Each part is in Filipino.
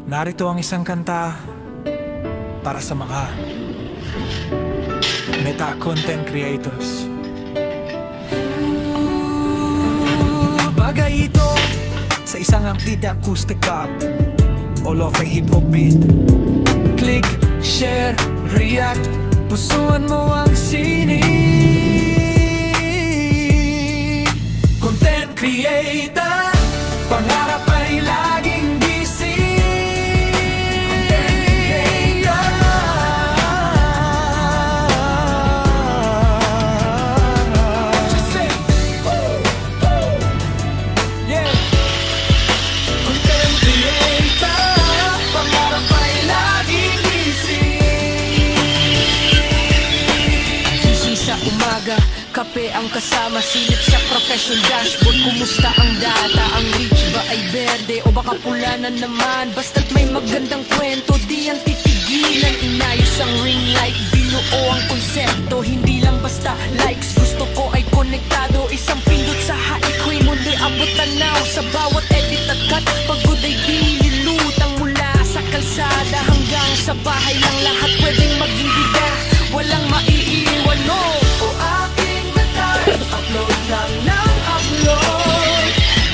Narito ang isang kanta para sa mga meta content creators. Bagay ito sa isang upbeat acoustic pop o lo-fi hip-hop beat. Click, share, react, pusuan mo ang sining. Content creator, pangarap ay laging gising. Just say, woo, woo. Yeah. Content creator, pangarap ay laging gising. Gising sa umaga, kape ang kasama, silip sa professional dashboard. Kumusta ang data? Ang reach ba ay berde o baka pula na naman? Basta't may magandang kwento, di yan titigilan. Inayos ang ring light, binuo ang konsepto. Hindi lang basta likes, gusto ko ay konektado. Isang pindot sa high ko'y mundi abot tanaw. Sa bawat edit at cut, pagod ay dinilutang. Mula sa kalsada hanggang sa bahay lang, lahat pwedeng maging bida, walang maiiwan, no. O aking natay, upload lang ng upload.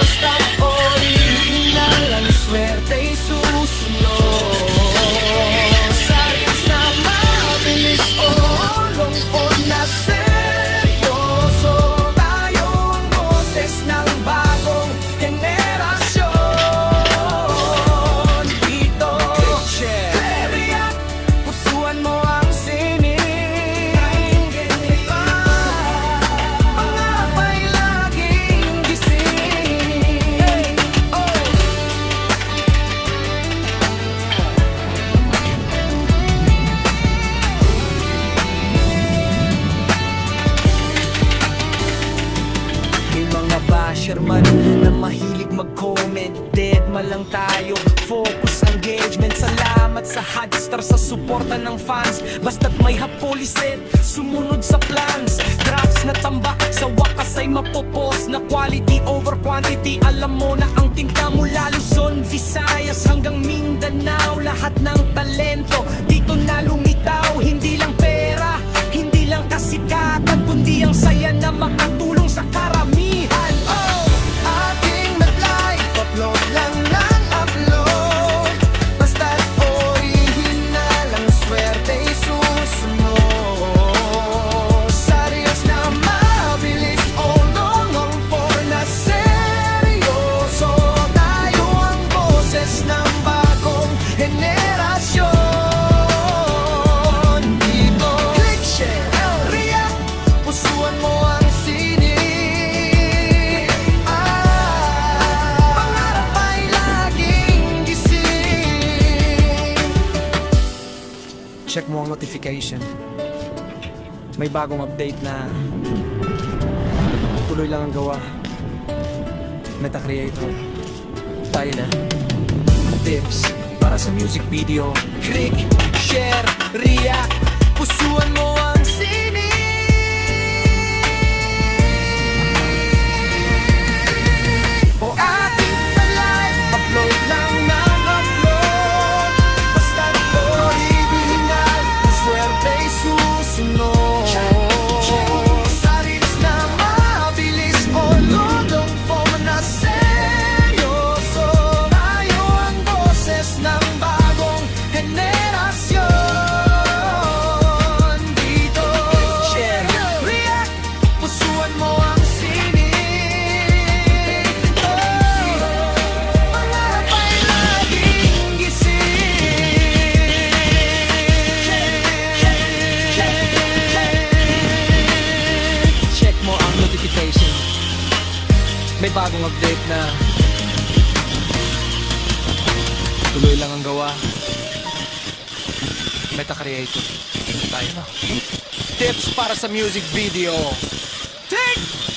Basta original, ang swerte'y susunod. Sa reels na mabilis o lungkot na seryoso, tayo ang boses ng bagong henerasyon. Dito, share, react, pusuan mo ang sining. Pangarap ay laging gising. Oh. May mga basher man na mahilig mag-comment. Dead man lang tayo, focus engagement. Salamat sa Hotstar sa suporta ng fans. Basta't may hapolisit, sumunod sa plans. Drafts na tambak, sa wakas ay mapopos. Na quality over quantity, alam mo na ang tinta mula Luzon, Visayas hanggang Mindanao. Lahat ng talento dito na lumitaw. Hindi lang pera, hindi lang kasikatan, kundi ang saya na makatulong sa karamihan. Oh, ating nag-live, upload lang ng upload. Basta't original, ang swerte'y susunod. Sa reels na mabilis o long for na seryoso, tayo ang boses ng bagong henerasyon. Dito, click, share, react, pusuan mo ang sining. Pangarap ay laging gising. Check mo ang notification. May bagong update na tuloy lang ang gawa. Meta creator, tayo na. Tips para sa music video. Click, share, react, pusuan mo ang sining. O ating na-live, upload lang ng upload. Basta't original, ang swerte'y susunod. Sa reels na mabilis o long form na seryoso, tayo ang boses ng bagong henerasyon. Dito, share, react, pusuan mo ang sining. Pangarap ay laging gising. Check mo ang notification. May bagong update na tuloy lang ang gawa. Meta creator, tayo na. Tips para sa music video. Take